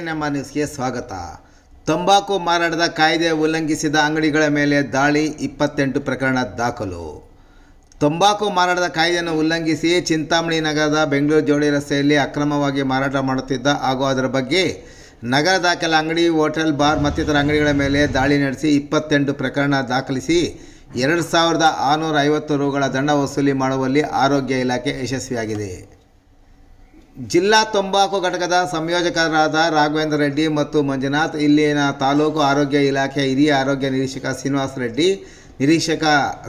ನಮ್ಮ ನ್ಯೂಸ್ಗೆ ಸ್ವಾಗತ. ತಂಬಾಕು ಮಾರಾಟದ ಕಾಯ್ದೆ ಉಲ್ಲಂಘಿಸಿದ ಅಂಗಡಿಗಳ ಮೇಲೆ ದಾಳಿ, 28 ಪ್ರಕರಣ ದಾಖಲು. ತಂಬಾಕು ಮಾರಾಟದ ಕಾಯ್ದೆಯನ್ನು ಉಲ್ಲಂಘಿಸಿ ಚಿಂತಾಮಣಿ ನಗರದ ಬೆಂಗಳೂರು ಜೋಡಿ ರಸ್ತೆಯಲ್ಲಿ ಅಕ್ರಮವಾಗಿ ಮಾರಾಟ ಮಾಡುತ್ತಿದ್ದ ಹಾಗೂ ಅದರ ಬಗ್ಗೆ ನಗರದ ಕೆಲ ಅಂಗಡಿ, ಹೋಟೆಲ್, ಬಾರ್ ಮತ್ತಿತರ ಅಂಗಡಿಗಳ ಮೇಲೆ ದಾಳಿ ನಡೆಸಿ 28 ಪ್ರಕರಣ ದಾಖಲಿಸಿ 2650 ರೂಗಳ ದಂಡ ವಸೂಲಿ ಮಾಡುವಲ್ಲಿ ಆರೋಗ್ಯ ಇಲಾಖೆ ಯಶಸ್ವಿಯಾಗಿದೆ. ಜಿಲ್ಲಾ ತಂಬಾಕು ಘಟಕದ ಸಂಯೋಜಕರಾದ ರಾಘವೇಂದ್ರ ರೆಡ್ಡಿ ಮತ್ತು ಮಂಜುನಾಥ್, ಇಲ್ಲಿನ ತಾಲೂಕು ಆರೋಗ್ಯ ಇಲಾಖೆ ಹಿರಿಯ ಆರೋಗ್ಯ ನಿರೀಕ್ಷಕ ಶ್ರೀನಿವಾಸ ರೆಡ್ಡಿ, ನಿರೀಕ್ಷಕ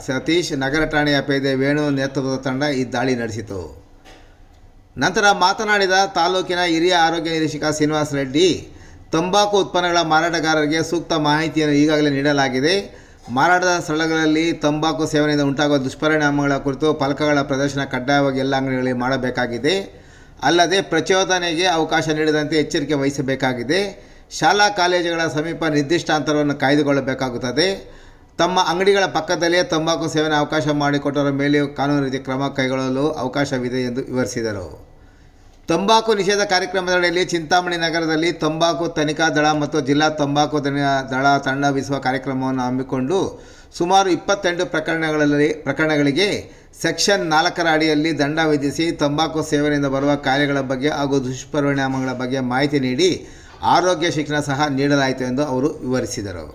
ಸತೀಶ್, ನಗರ ಠಾಣೆಯ ಪೇದೆ ವೇಣು ನೇತೃತ್ವದ ತಂಡ ಈ ದಾಳಿ ನಡೆಸಿತು. ನಂತರ ಮಾತನಾಡಿದ ತಾಲೂಕಿನ ಹಿರಿಯ ಆರೋಗ್ಯ ನಿರೀಕ್ಷಕ ಶ್ರೀನಿವಾಸ ರೆಡ್ಡಿ, ತಂಬಾಕು ಉತ್ಪನ್ನಗಳ ಮಾರಾಟಗಾರರಿಗೆ ಸೂಕ್ತ ಮಾಹಿತಿಯನ್ನು ಈಗಾಗಲೇ ನೀಡಲಾಗಿದೆ. ಮಾರಾಟದ ಸ್ಥಳಗಳಲ್ಲಿ ತಂಬಾಕು ಸೇವನೆಯಿಂದ ಉಂಟಾಗುವ ದುಷ್ಪರಿಣಾಮಗಳ ಕುರಿತು ಫಲಕಗಳ ಪ್ರದರ್ಶನ ಕಡ್ಡಾಯವಾಗಿ ಎಲ್ಲ ಅಂಗಡಿಗಳಲ್ಲಿ ಮಾಡಬೇಕಾಗಿದೆ. ಅಲ್ಲದೆ ಪ್ರಚೋದನೆಗೆ ಅವಕಾಶ ನೀಡದಂತೆ ಎಚ್ಚರಿಕೆ ವಹಿಸಬೇಕಾಗಿದೆ. ಶಾಲಾ ಕಾಲೇಜುಗಳ ಸಮೀಪ ನಿರ್ದಿಷ್ಟ ಅಂತರವನ್ನು ಕಾಯ್ದುಕೊಳ್ಳಬೇಕಾಗುತ್ತದೆ. ತಮ್ಮ ಅಂಗಡಿಗಳ ಪಕ್ಕದಲ್ಲಿಯೇ ತಂಬಾಕು ಸೇವನೆ ಅವಕಾಶ ಮಾಡಿಕೊಟ್ಟವರ ಮೇಲೆಯೂ ಕಾನೂನು ರೀತಿ ಕ್ರಮ ಕೈಗೊಳ್ಳಲು ಅವಕಾಶವಿದೆ ಎಂದು ವಿವರಿಸಿದರು. ತಂಬಾಕು ನಿಷೇಧ ಕಾರ್ಯಕ್ರಮದಡಿಯಲ್ಲಿ ಚಿಂತಾಮಣಿ ನಗರದಲ್ಲಿ ತಂಬಾಕು ತನಿಖಾ ದಳ ಮತ್ತು ಜಿಲ್ಲಾ ತಂಬಾಕು ದಳ ತಂಡ ಬೀಸುವ ಕಾರ್ಯಕ್ರಮವನ್ನು ಹಮ್ಮಿಕೊಂಡು ಸುಮಾರು 28 ಪ್ರಕರಣಗಳಿಗೆ ಸೆಕ್ಷನ್ 4ರ ಅಡಿಯಲ್ಲಿ ದಂಡ ವಿಧಿಸಿ ತಂಬಾಕು ಸೇವನೆಯಿಂದ ಬರುವ ಕಾಯಿಲೆಗಳ ಬಗ್ಗೆ ಹಾಗೂ ದುಷ್ಪರಿಣಾಮಗಳ ಬಗ್ಗೆ ಮಾಹಿತಿ ನೀಡಿ ಆರೋಗ್ಯ ಶಿಕ್ಷಣ ಸಹ ನೀಡಲಾಯಿತು ಎಂದು ಅವರು ವಿವರಿಸಿದರು.